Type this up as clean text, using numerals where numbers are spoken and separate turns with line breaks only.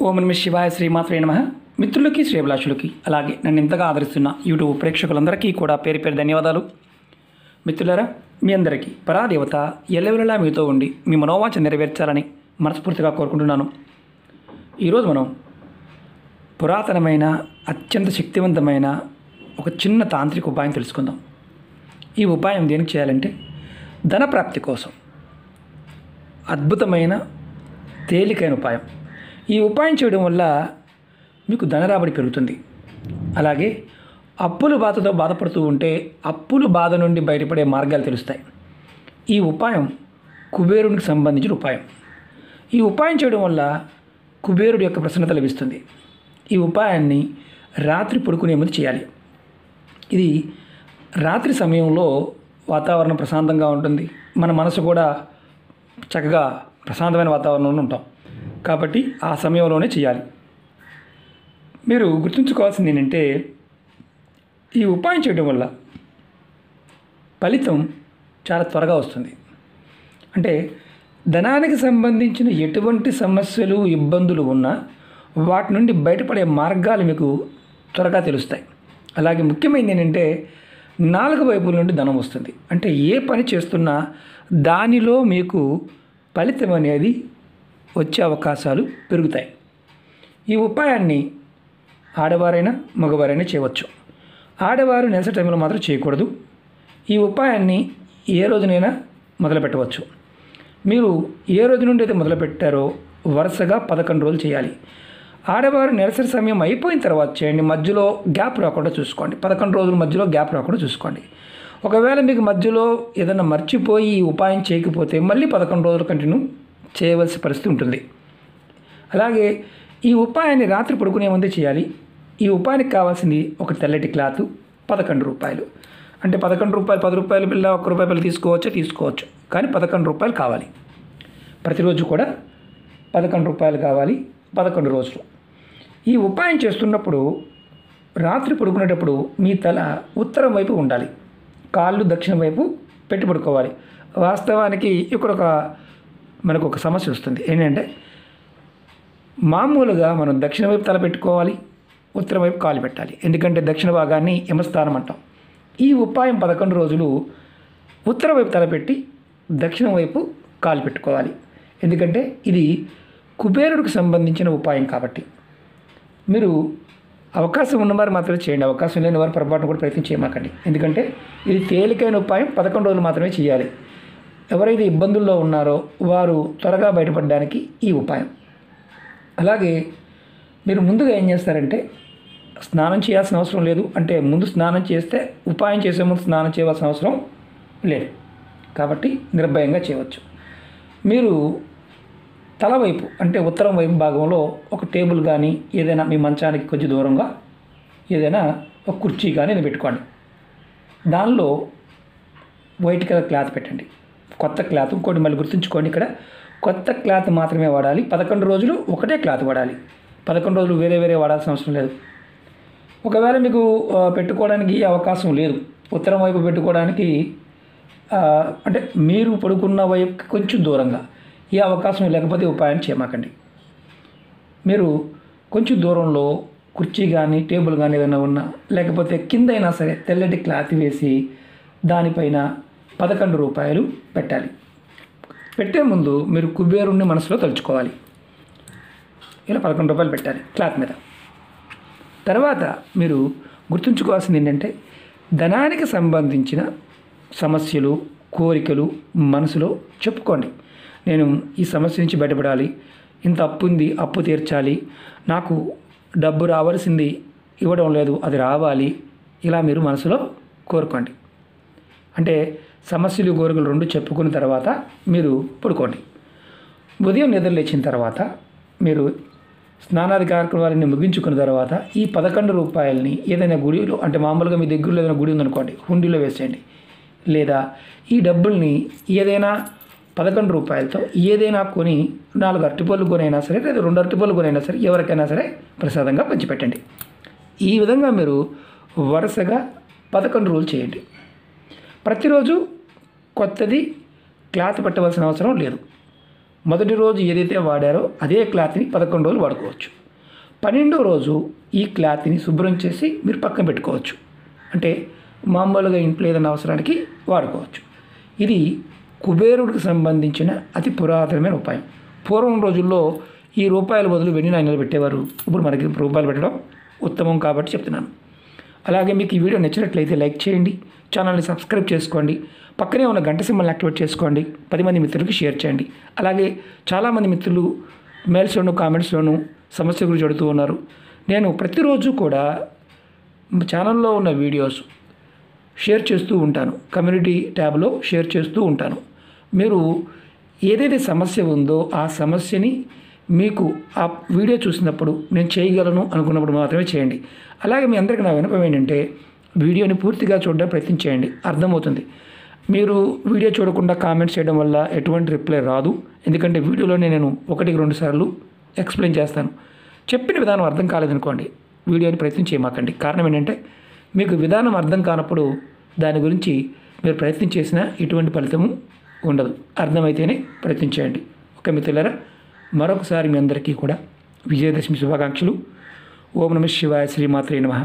ఓం నమః శివాయ శ్రీమాత్రే నమః. మిత్రులకి శ్రేభిలాషులకి అలాగే నన్ను ఇంతగా ఆదరిస్తున్న యూట్యూబ్ ప్రేక్షకులందరికీ కూడా పేరు పేరు ధన్యవాదాలు. మిత్రులారా, మీ అందరికీ పరాదేవత ఎల్లవెల్లలా మీతో ఉండి మీ మనోవాంఛ నెరవేర్చాలని మనస్ఫూర్తిగా కోరుకుంటున్నాను. ఈరోజు మనం పురాతనమైన అత్యంత శక్తివంతమైన ఒక చిన్న తాంత్రిక ఉపాయం తెలుసుకుందాం. ఈ ఉపాయం దేనికి చేయాలంటే ధనప్రాప్తి కోసం అద్భుతమైన తేలికైన ఉపాయం. ఈ ఉపాయం చేయడం వల్ల మీకు ధనరాబడి పెరుగుతుంది. అలాగే అప్పుల బాధతో బాధపడుతూ ఉంటే అప్పుల బాధ నుండి బయటపడే మార్గాలు తెలుస్తాయి. ఈ ఉపాయం కుబేరునికి సంబంధించిన ఉపాయం. ఈ ఉపాయం చేయడం వల్ల కుబేరుడి యొక్క ప్రసన్నత లభిస్తుంది. ఈ ఉపాయాన్ని రాత్రి పడుకునే ముందు చేయాలి. ఇది రాత్రి సమయంలో వాతావరణం ప్రశాంతంగా ఉంటుంది. మన మనసు కూడా చక్కగా ప్రశాంతమైన వాతావరణంలో ఉంటాం. కాబట్టి ఆ సమయంలోనే చేయాలి. మీరు గుర్తుంచుకోవాల్సింది ఏంటంటే, ఈ ఉపాయం చేయడం వల్ల ఫలితం చాలా త్వరగా వస్తుంది. అంటే ధనానికి సంబంధించిన ఎటువంటి సమస్యలు ఇబ్బందులు ఉన్నా వాటి నుండి బయటపడే మార్గాలు మీకు త్వరగా తెలుస్తాయి. అలాగే ముఖ్యమైనది ఏంటంటే, 4 వైపుల నుండి ధనం వస్తుంది. అంటే ఏ పని చేస్తున్నా దానిలో మీకు ఫలితం అనేది వచ్చే అవకాశాలు పెరుగుతాయి. ఈ ఉపాయాన్ని ఆడవారైనా మగవారైనా చేయవచ్చు. ఆడవారు నెలసరి టైంలో మాత్రం చేయకూడదు. ఈ ఉపాయాన్ని ఏ రోజునైనా మొదలు పెట్టవచ్చు. మీరు ఏ రోజు నుండి అయితే మొదలుపెట్టారో వరుసగా 11 రోజులు చేయాలి. ఆడవారు నెలసరి సమయం అయిపోయిన తర్వాత చేయండి. మధ్యలో గ్యాప్ రాకుండా చూసుకోండి. 11 రోజుల మధ్యలో గ్యాప్ రాకుండా చూసుకోండి. ఒకవేళ మీకు మధ్యలో ఏదైనా మర్చిపోయి ఈ ఉపాయం చేయకపోతే మళ్ళీ 11 రోజులు కంటిన్యూ చేయవలసిన పరిస్థితి ఉంటుంది. అలాగే ఈ ఉపాయాన్ని రాత్రి పడుకునే ముందే చేయాలి. ఈ ఉపాయానికి కావాల్సింది ఒక తెల్లటి క్లాత్, 11 రూపాయలు. అంటే 11 రూపాయలు, 10 రూపాయల బిల్ల, 1 రూపాయి బిల్ల తీసుకోవచ్చు. కానీ 11 రూపాయలు కావాలి. ప్రతిరోజు కూడా 11 రూపాయలు కావాలి, 11 రోజులు. ఈ ఉపాయం చేస్తున్నప్పుడు రాత్రి పడుకునేటప్పుడు మీ తల ఉత్తరం వైపు ఉండాలి. కాళ్ళు దక్షిణం వైపు పెట్టి పడుకోవాలి. వాస్తవానికి ఇక్కడ మనకు ఒక సమస్య వస్తుంది. ఏంటంటే, మామూలుగా మనం దక్షిణ వైపు తల పెట్టుకోవాలి, ఉత్తరం వైపు కాలు పెట్టాలి. ఎందుకంటే దక్షిణ భాగాన్ని యమస్థానం అంటాం. ఈ ఉపాయం 11 రోజులు ఉత్తర వైపు తలపెట్టి దక్షిణం వైపు కాలు పెట్టుకోవాలి. ఎందుకంటే ఇది కుబేరుడికి సంబంధించిన ఉపాయం కాబట్టి. మీరు అవకాశం ఉన్నవారు మాత్రమే చేయండి. అవకాశం లేని వారు పొరపాటును కూడా ప్రయత్నం చేయమాకండి. ఎందుకంటే ఇది తేలికైన ఉపాయం, 11 రోజులు మాత్రమే చేయాలి. ఎవరైతే ఇబ్బందుల్లో ఉన్నారో వారు త్వరగా బయటపడడానికి ఈ ఉపాయం. అలాగే మీరు ముందుగా ఏం చేస్తారంటే, స్నానం చేయాల్సిన అవసరం లేదు. అంటే ముందు స్నానం చేస్తే ఉపాయం చేసే ముందు స్నానం చేయవలసిన అవసరం లేదు. కాబట్టి నిర్భయంగా చేయవచ్చు. మీరు తల వైపు అంటే ఉత్తరం వైపు భాగంలో ఒక టేబుల్ కానీ ఏదైనా మీ మంచానికి కొంచెం దూరంగా ఏదైనా ఒక కుర్చీ కానీ పెట్టుకోండి. దానిలో వైట్ కలర్ క్లాత్ పెట్టండి. కొత్త క్లాత్. ఇంకోటి మళ్ళీ గుర్తుంచుకోండి, ఇక్కడ కొత్త క్లాత్ మాత్రమే వాడాలి. 11 రోజులు ఒకటే క్లాత్ వాడాలి. 11 రోజులు వేరే వేరే వాడాల్సిన అవసరం లేదు. ఒకవేళ మీకు పెట్టుకోవడానికి అవకాశం లేదు, ఉత్తరం వైపు పెట్టుకోవడానికి అంటే మీరు పడుకున్న వైపుకి కొంచెం దూరంగా ఈ అవకాశం లేకపోతే ఉపాయం చేయమాకండి. మీరు కొంచెం దూరంలో కుర్చీ కానీ టేబుల్ కానీ ఏదైనా ఉన్నా, లేకపోతే కింద అయినా సరే తెల్లటి క్లాత్ వేసి దానిపైన 11 రూపాయలు పెట్టాలి. పెట్టే ముందు మీరు కుబేరుణ్ణి మనసులో తలుచుకోవాలి. ఇలా 11 రూపాయలు పెట్టాలి క్లాత్ మీద. తర్వాత మీరు గుర్తుంచుకోవాల్సింది ఏంటంటే, ధనానికి సంబంధించిన సమస్యలు, కోరికలు మనసులో చెప్పుకోండి. నేను ఈ సమస్య నుంచి బయటపడాలి, ఇంత అప్పు ఉంది, అప్పు తీర్చాలి, నాకు డబ్బు రావాల్సింది ఇవ్వడం లేదు, అది రావాలి. ఇలా మీరు మనసులో కోరుకోండి. అంటే సమస్యలు కోరికలు 2 చెప్పుకున్న తర్వాత మీరు పడుకోండి. ఉదయం నిద్ర లేచిన తర్వాత మీరు స్నానాది కార్యక్రమాలన్నీ ముగించుకున్న తర్వాత ఈ 11 రూపాయలని ఏదైనా గుడిలో, అంటే మామూలుగా మీ దగ్గరలో ఏదైనా గుడి ఉందనుకోండి, హుండీలో వేసేయండి. లేదా ఈ డబ్బుల్ని ఏదైనా 11 రూపాయలతో ఏదైనా కొని 4 అరటిపళ్ళు కొనైనా సరే, లేదా 2 అరటిపళ్ళు కొనైనా సరే ఎవరికైనా సరే ప్రసాదంగా పంచిపెట్టండి. ఈ విధంగా మీరు వరుసగా 11 రోజులు చేయండి. ప్రతిరోజు కొత్తది క్లాత్ పెట్టవలసిన అవసరం లేదు. మొదటి రోజు ఏదైతే వాడారో అదే క్లాత్ని 11 రోజులు వాడుకోవచ్చు. 12వ రోజు ఈ క్లాత్ని శుభ్రం చేసి మీరు పక్కన పెట్టుకోవచ్చు. అంటే మామూలుగా ఇంట్లో ఏదైనా అవసరానికి వాడుకోవచ్చు. ఇది కుబేరుడికి సంబంధించిన అతి పురాతనమైన ఉపాయం. పూర్వం రోజుల్లో ఈ రూపాయల బదులు వెండి నాణ్యాలు పెట్టేవారు. ఇప్పుడు మనకి రూపాయలు పెట్టడం ఉత్తమం కాబట్టి చెప్తున్నాను. అలాగే మీకు ఈ వీడియో నచ్చినట్లయితే లైక్ చేయండి, ఛానల్ని సబ్స్క్రైబ్ చేసుకోండి, పక్కనే ఉన్న గంట సింబల్ని యాక్టివేట్ చేసుకోండి, 10 మంది మిత్రులకి షేర్ చేయండి. అలాగే చాలామంది మిత్రులు మెయిల్స్లోను కామెంట్స్లోను సమస్య గురించి అడుగుతూ ఉన్నారు. నేను ప్రతిరోజు కూడా ఛానల్లో ఉన్న వీడియోస్ షేర్ చేస్తూ ఉంటాను, కమ్యూనిటీ ట్యాబ్లో షేర్ చేస్తూ ఉంటాను. మీరు ఏదైతే సమస్య ఉందో ఆ సమస్యని మీకు ఆ వీడియో చూసినప్పుడు నేను చేయగలను అనుకున్నప్పుడు మాత్రమే చేయండి. అలాగే మీ అందరికీ నా విన్నపం ఏంటంటే వీడియోని పూర్తిగా చూడడం ప్రయత్నించేయండి, అర్థమవుతుంది. మీరు వీడియో చూడకుండా కామెంట్స్ చేయడం వల్ల ఎటువంటి రిప్లై రాదు. ఎందుకంటే వీడియోలోనే నేను 1-2 సార్లు ఎక్స్ప్లెయిన్ చేస్తాను. చెప్పిన విధానం అర్థం కాలేదనుకోండి, వీడియోని ప్రయత్నం చేయమాకండి. కారణం ఏంటంటే మీకు విధానం అర్థం కానప్పుడు దాని గురించి మీరు ప్రయత్నం చేసినా ఎటువంటి ఫలితము ఉండదు. అర్థమైతేనే ప్రయత్నించేయండి. ఓకే మిత్రులారా, మరొకసారి మీ అందరికీ కూడా విజయదశమి శుభాకాంక్షలు. ఓం నమః శివాయ, శ్రీమాత్రే నమః.